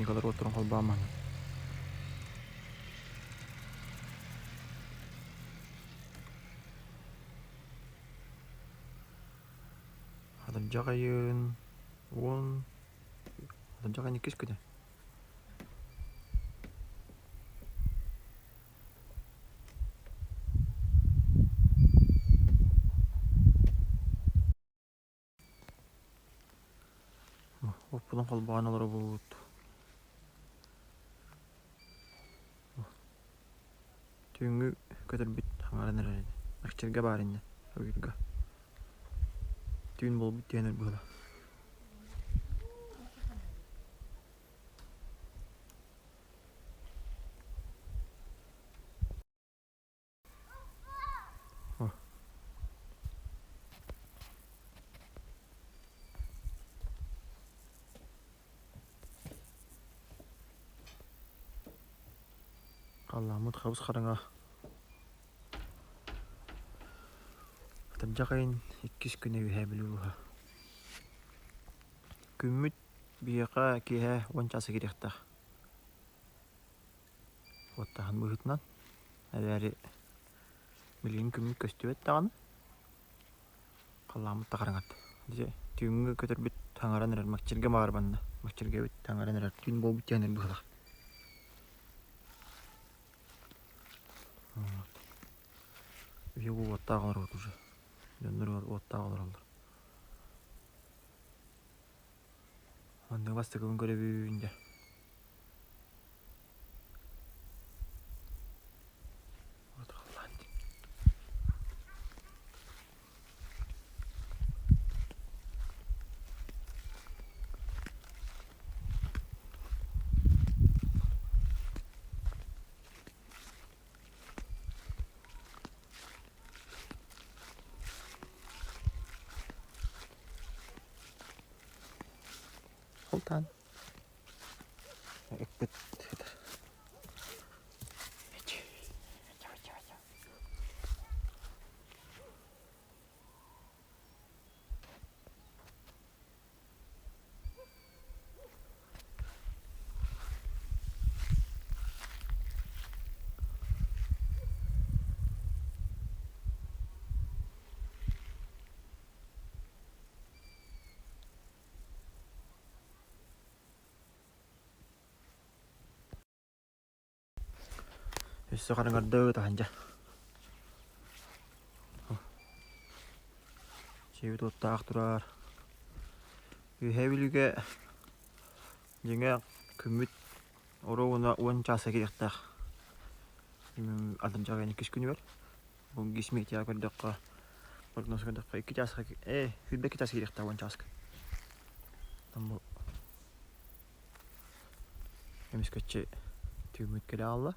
техникалар отырын қалбаман. Адам жағайын, адам жағайын екеш көде. Бұдан қалбаған олар бұд. Түйінгі көтір бүт аңаран әрәді. Ақчерге бар енді. Өйірге. Түйін бол бүт түйінер бұғыда. Қаламыд қабыз қараңа. Атам жақайын 2 күні өйе білу бұға. Күмміт бияқа кейе 10 часы керектақ. Оттағын бұғытынан. Әбәрі білген күмміт көстіп әттіғаны. Қаламыд та қараңат. Түйінгі көтір бүт таңаран әрәр. Мақчерге мағыр банды. Мақчерге бүт таңаран әрәр. Түйін бол бүт яныр бұғыдақ. Видео оттағалар от уже. Дөндір оттағалар алдар. Онды басты көбін көре бүйінде. Oltan. Ekbet. Bisa kadang ada tahan aja. Cewek tuh tak turar. Heavy juga. Jangan kemit orang uang casa kita tak. Adam jaga ni kisku ni ber. Bungis meet ya kada ka. Prognos kada ka kita casa feedback kita kita tak uang casa. Tambo. Kami sekecil. Timut kada Allah.